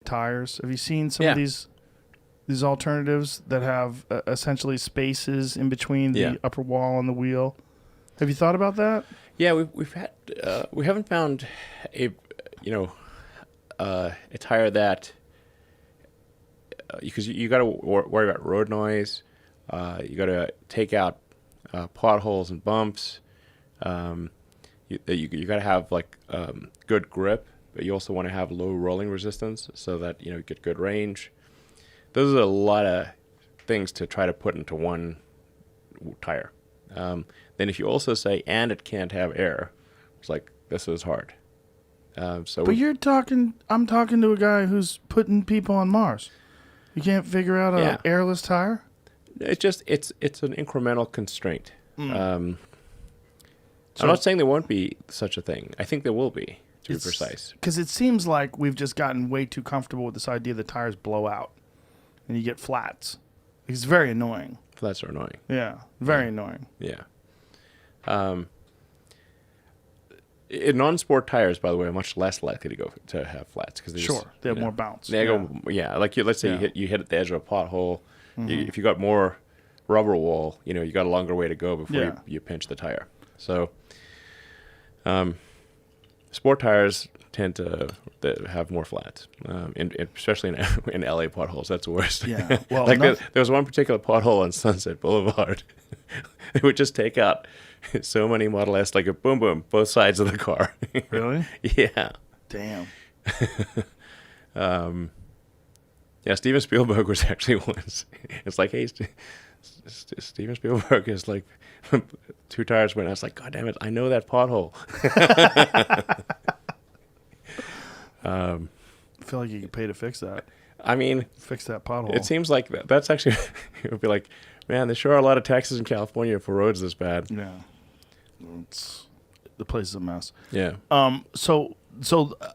tires. Have you seen some of these alternatives that have essentially spaces in between the upper wall and the wheel? Have you thought about that? Yeah, we haven't found a tire that because you got to worry about road noise. You got to take out potholes and bumps. You got to have like good grip, but you also want to have low rolling resistance so that you get good range. Those are a lot of things to try to put into one tire. Then if you also say, and it can't have air, it's like, this is hard. But I'm talking to a guy who's putting people on Mars. You can't figure out an airless tire? It's an incremental constraint. I'm not saying there won't be such a thing. I think there will be, to be precise. Because it seems like we've just gotten way too comfortable with this idea that tires blow out and you get flats. It's very annoying. Flats are annoying. Yeah, very annoying. Yeah. Non-sport tires, by the way, are much less likely to have flats because they have more bounce. They go, like let's say you hit at the edge of a pothole. Mm-hmm. If you got more rubber wool, you got a longer way to go before you pinch the tire. So, sport tires tend to have more flats, especially in LA potholes. That's the worst. Yeah. Well, there was one particular pothole on Sunset Boulevard. It would just take out so many Model S, like a boom, boom, both sides of the car. Really? Yeah. Damn. Steven Spielberg was actually once. It's like, hey, Steven Spielberg is like, two tires went. I was like, God damn it, I know that pothole. I feel like you could pay to fix that. I mean, fix that pothole. It seems like that's actually, it would be like, man, there sure are a lot of taxes in California for roads this bad. Yeah. The place is a mess. Yeah. So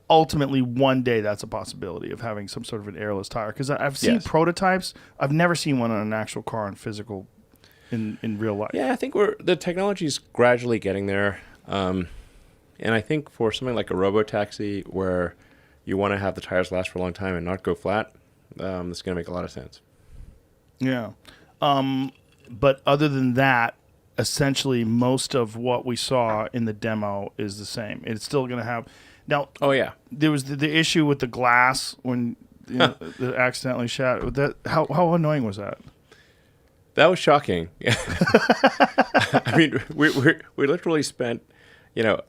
ultimately, one day that's a possibility of having some sort of an airless tire. Because I've seen prototypes. I've never seen one on an actual car in physical, in real life. Yeah, I think the technology's gradually getting there. And I think for something like a robo-taxi where you want to have the tires last for a long time and not go flat, this is going to make a lot of sense. Yeah. But other than that, essentially most of what we saw in the demo is the same. It's still going to have... Now, there was the issue with the glass when it accidentally shattered. How annoying was that? That was shocking. I mean, we literally spent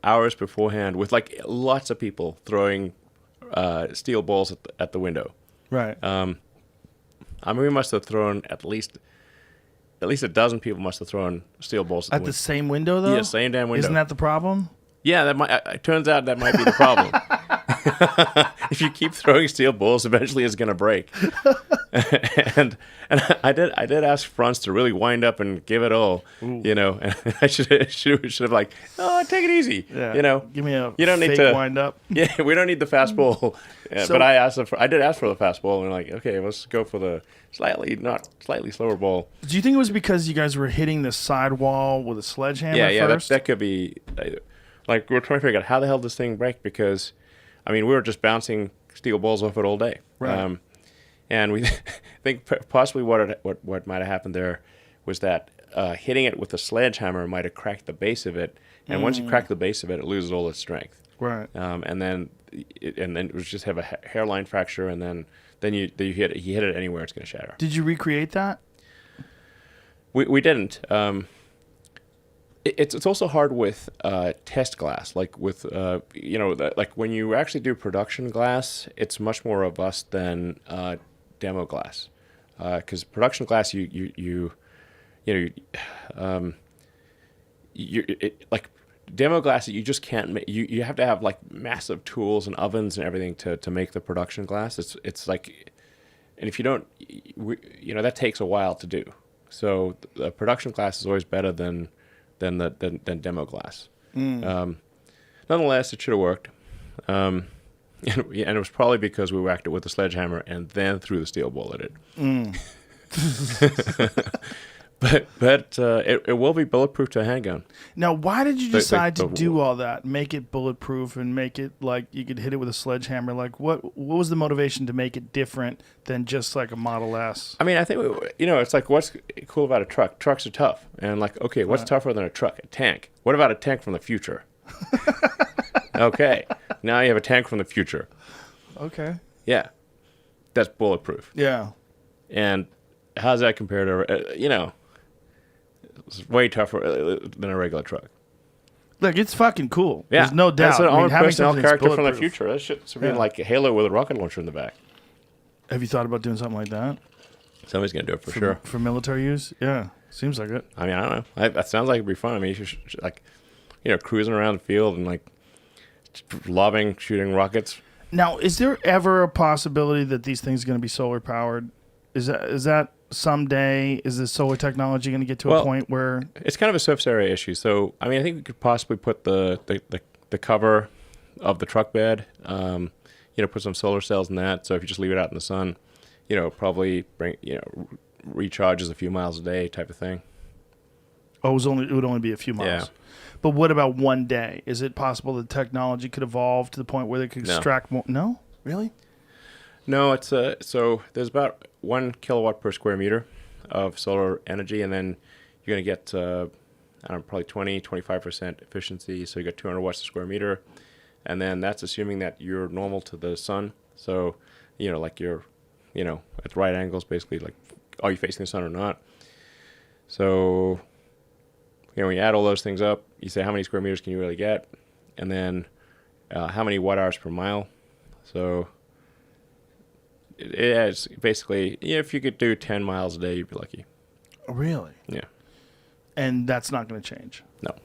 hours beforehand with like lots of people throwing steel balls at the window. Right. I mean, we must have thrown at least a dozen people must have thrown steel balls at the same window, though. Yeah, same damn window. Isn't that the problem? Yeah, it turns out that might be the problem. If you keep throwing steel balls, eventually it's going to break. and I did ask Franz to really wind up and give it all. Ooh. And I should have like, take it easy. Yeah. Give me a you don't fake need to wind up. Yeah, we don't need the fastball. But I did ask for the fastball, and we're like, okay, let's go for the slightly slower ball. Do you think it was because you guys were hitting the sidewall with a sledgehammer? Yeah, first? that could be. Like, we're trying to figure out how the hell does this thing break, because, I mean, we were just bouncing steel balls off it all day. Right. And we think possibly what might have happened there was that hitting it with a sledgehammer might have cracked the base of it, and once you crack the base of it, it loses all its strength. Right. And then it was just have a hairline fracture, and then you hit it anywhere, it's going to shatter. Did you recreate that? We didn't. It's also hard with test glass, like with like when you actually do production glass, it's much more robust than demo glass, because production glass like demo glass you just can't make. You have to have like massive tools and ovens and everything to make the production glass. It's like, and if you don't, that takes a while to do. So the production glass is always better than demo glass. Nonetheless, it should have worked. And it was probably because we whacked it with a sledgehammer and then threw the steel ball at it. but it will be bulletproof to a handgun. Now, why did you decide to do all that? Make it bulletproof and make it like you could hit it with a sledgehammer. Like, what was the motivation to make it different than just like a Model S? I mean, I think it's like what's cool about a truck? Trucks are tough, and like, okay, what's tougher than a truck? A tank. What about a tank from the future? Okay, now you have a tank from the future. Okay. Yeah, that's bulletproof. Yeah. And how does that compare to it's way tougher than a regular truck. Look, it's fucking cool. Yeah. There's no doubt. That's an armored personnel character from the bulletproof. future. That shit's being like a Halo with a rocket launcher in the back. Have you thought about doing something like that? Somebody's going to do it for sure. For military use? Yeah. Seems like it. I mean, I don't know. That sounds like it'd be fun. I mean, you should like, cruising around the field and like lobbing, shooting rockets. Now, is there ever a possibility that these things are going to be solar powered? Is that someday? Is the solar technology going to get to a point where it's kind of a surface area issue? So, I mean, I think we could possibly put the cover of the truck bed, put some solar cells in that. So if you just leave it out in the sun, probably recharges a few miles a day type of thing. Oh, it would only be a few miles. Yeah. But what about one day? Is it possible that technology could evolve to the point where they could extract more? No, really? No, it's so there's about 1 kilowatt per square meter of solar energy, and then you're going to get probably 25% efficiency. So you got 200 watts per square meter, and then that's assuming that you're normal to the sun. So like you're at right angles, basically, like are you facing the sun or not? So when you add all those things up, you say how many square meters can you really get, and then how many watt hours per mile. So it's basically, if you could do 10 miles a day, you'd be lucky. Really? Yeah. And that's not going to change?